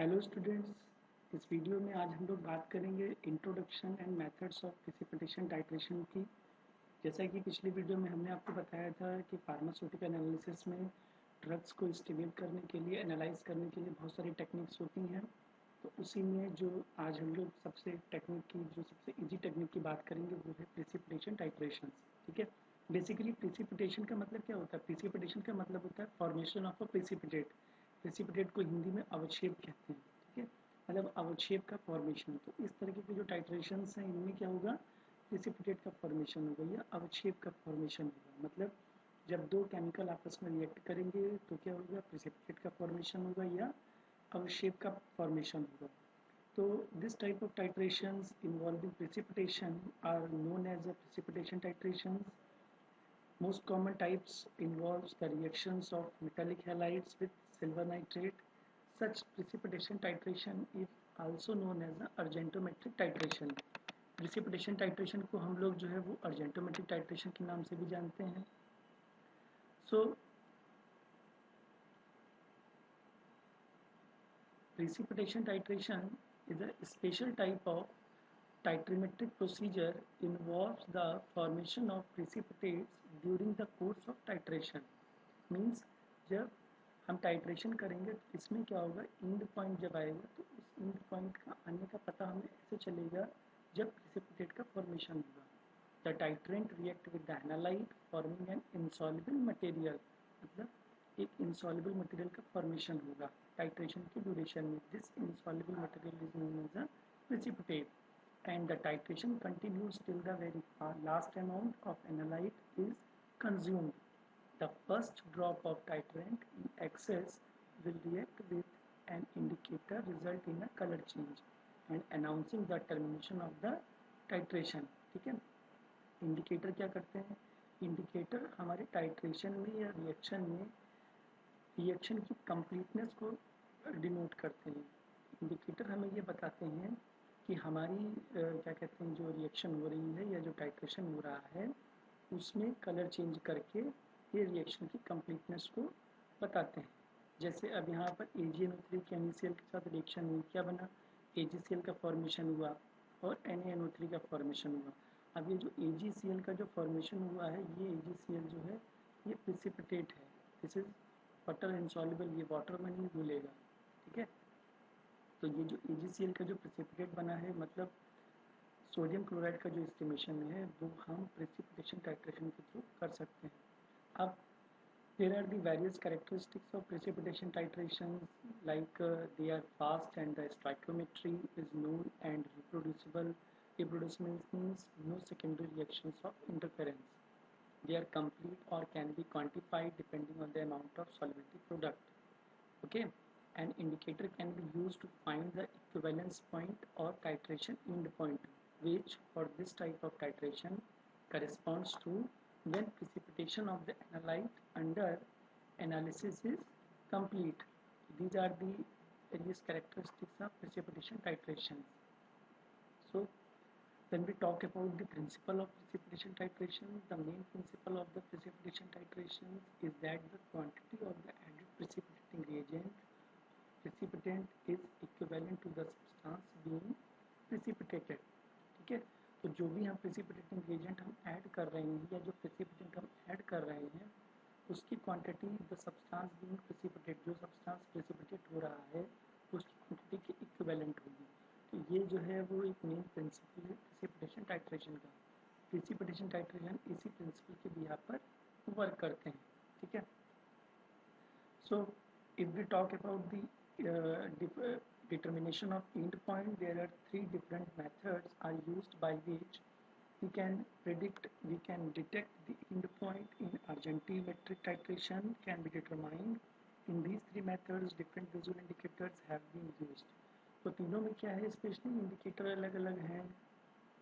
Hello students. इस video में आज हम लोग बात करेंगे introduction and methods of precipitation titration की। जैसा कि पिछली वीडियो में हमने आपको बताया था कि फार्मास्यूटिकल एनालिसिस में ड्रग्स को एस्टिमेट करने के लिए, एनालाइज करने के लिए बहुत सारी टेक्निक्स होती हैं। तो उसी में जो आज हम लोग सबसे ईजी टेक्निक की बात करेंगे वो है प्रिसिपिटेशन टाइट्रेशन। ठीक है। बेसिकली प्रिसिपिटेशन का मतलब क्या होता है? प्रिसिपिटेशन का मतलब होता है formation of a precipitate. Precipitate को हिंदी में अवक्षेप कहते हैं। ठीक है, मतलब अवक्षेप का फॉर्मेशन। तो इस तरीके के जो टाइट्रेशंस हैं इनमें क्या होगा? प्रिसिपिटेट का फॉर्मेशन होगा या अवक्षेप का फॉर्मेशन होगा। मतलब जब दो केमिकल आपस में रिएक्ट करेंगे तो क्या होगा? प्रिसिपिटेट का फॉर्मेशन होगा या अवक्षेप का फॉर्मेशन होगा। तो this type of titrations involving precipitation are known as a precipitation titrations. Most common types involves the reactions of metallic halides with silver nitrate. Such precipitation titration is also known as the argentometric titration. Precipitation titration को हम लोग जो है वो argentometric titration के नाम से भी जानते हैं। So precipitation titration is a special type of titrimetric procedure involves the formation of precipitates during the course of titration. Means जब हम टाइट्रेशन करेंगे तो इसमें क्या होगा? इंड पॉइंट जब आएगा तो उस इंड पॉइंट का आने का पता हमें ऐसे चलेगा जब प्रिसिपिटेट का फॉर्मेशन होगा। The titrant react with the analyte forming an insoluble material. मतलब एक इंसॉल्युबल मटेरियल का फॉर्मेशन होगा टाइट्रेशन के ड्यूरेशन में। This insoluble material is known as a precipitate, and the titration continues till the very last amount of analyte is consumed. The first drop of titrant in excess will react with an indicator result in a color change and announcing the termination of the titration. ठीक है। Indicator क्या करते हैं? Indicator हमारे titration में या reaction की completeness को डिनोट करते हैं। इंडिकेटर हमें ये बताते हैं कि हमारी क्या कहते हैं, जो रिएक्शन हो रही है या जो टाइट्रेशन हो रहा है उसमें कलर चेंज करके ये रिएक्शन की कंप्लीटनेस को बताते हैं। जैसे अब यहाँ पर AgNO3 के NaCl के साथ रिएक्शन हुई, क्या बना? AgCl का फॉर्मेशन हुआ और NaNO3 का फॉर्मेशन हुआ। अब ये जो AgCl का जो फॉर्मेशन हुआ है, ये AgCl जो है ये प्रिसिपिटेट है। दिस इज वाटर इंसॉल्युबल, ये वाटर में नहीं घुलेगा। ठीक है। तो ये जो AgCl का जो प्रिसिपिटेट बना है, मतलब सोडियम क्लोराइड का जो एस्टिमेशन है वो हम प्रिसिपिटेशन टाइट्रेशन के थ्रू कर सकते हैं। अब there are the various characteristics of precipitation titrations, like they are fast and the stoichiometry is known and reproducible. Reproducible means no secondary reactions of interference. They are complete or can be quantified depending on the amount of solubility product. Okay. An indicator can be used to find the equivalence point or titration end point, which for this type of titration corresponds to when precipitation of the analyte under analysis is complete. These are the various characteristics of precipitation titration. So when we talk about the principle of precipitation titration, the main principle of the precipitation titration is that the quantity of the added precipitating reagent precipitant is equivalent to the substance being precipitated. ठीक है। तो जो भी हम precipitating reagent हम add कर रहे हैं या जो precipitant हम ऐड कर रहे हैं उसकी quantity the substance being precipitate, जो सब्सटेंस प्रिसिपिटेट हो रहा है उसकी क्वांटिटी के इक्विवेलेंट होगी। तो ये जो है वो एक मेन प्रिंसिपल है प्रिसिपिटेशन टाइट्रेशन का। प्रिसिपिटेशन टाइट्रेशन इसी प्रिंसिपल के बिहार पर वर्क करते हैं। ठीक है। सो if we talk about the determination of end point, there are three different methods are used by which we can detect the end point in argentometric titration can be determined. In these three methods different visual indicators have been used. तो तीनों में क्या है? Specially indicator अलग अलग हैं,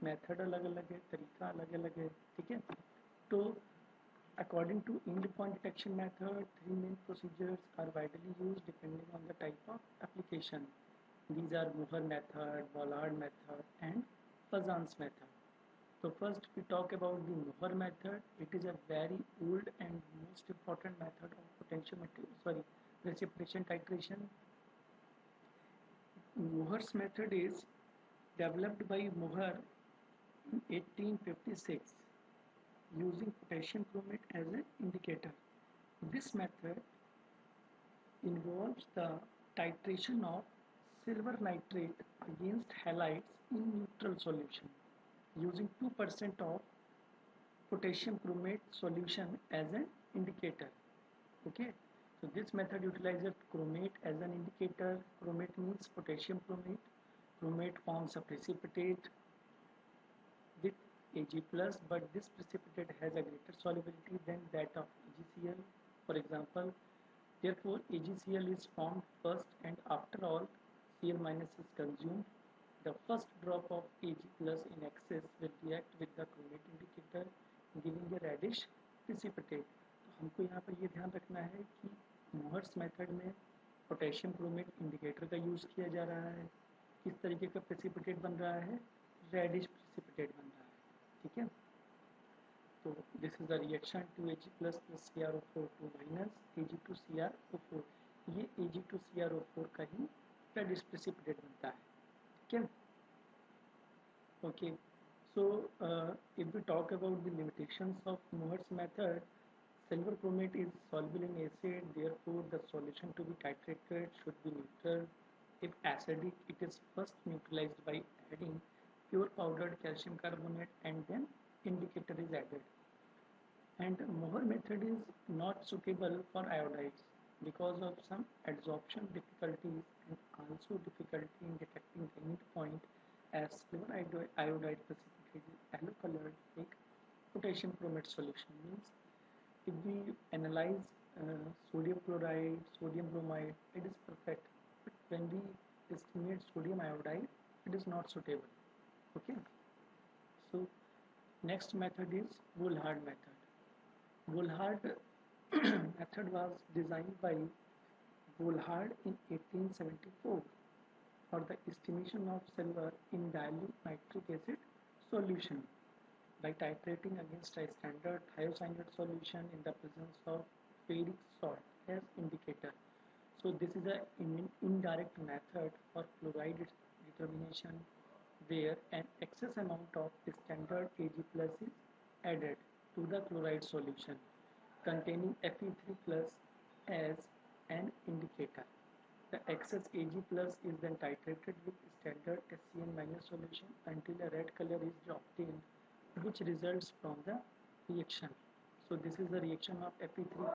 method अलग अलग है, तरीका अलग अलग है। ठीक है। तो according to end point detection method, three main procedures are widely used depending on the type of application. These are Mohr method, Bollard method and Fazan's method. So first we talk about the Mohr method. It is a very old and most important method of precipitation titration. Mohr's method is developed by Mohr in 1856 using potassium chromate as an indicator. This method involves the titration of silver nitrate against halides in neutral solution using 2% of potassium chromate solution as an indicator. Okay, so this method utilizes chromate as an indicator. Chromate means potassium chromate. Chromate forms a precipitate with Ag+, but this precipitate has a greater solubility than that of AgCl, for example. Therefore, AgCl is formed first, and after all Cl- is consumed, the first drop of Ag+ in excess will react with the chromate indicator, giving a reddish precipitate. तो हमको यहाँ पर ये ध्यान रखना है कि Mohr's method में पोटेशियम क्रोमेट इंडिकेटर का यूज़ किया जा रहा है. किस तरीके का प्रेसिपिटेट बन रहा है? रेडिश प्रेसिपिटेट बन रहा है. ठीक है, तो this is the reaction 2Ag plus CrO4 2 minus Ag2CrO4. ये Ag2CrO4 का ही रेडिश प्रेसिपिटेट बनता है. ठीक है, okay. So if we talk about the limitations of Mohr's method, silver chromate is soluble in acid, therefore the solution to be titrated should be neutral. If acidic, it is first neutralized by adding pure powdered calcium carbonate and then indicator is added. And Mohr method is not suitable for iodides because of some adsorption difficulties and also difficulty in detecting the end point, as silver iodide precipitate is yellow colored like potassium chromate solution. Means if we analyze sodium chloride, sodium bromide, it is perfect, but when we estimate sodium iodide, it is not suitable. Okay, so next method is Wohlhard method. Wohlhard method was designed by Wohlhard in 1874 for the estimation of silver in dilute nitric acid solution by titrating against a standard thiocyanate solution in the presence of ferric salt as indicator. So this is an indirect method for chloride determination where an excess amount of standard Ag+ is added to the chloride solution containing Fe3+ as an indicator. The excess Ag+ is then titrated with standard HCN- solution until a red color is obtained, which results from the reaction. So this is the reaction of Fe3+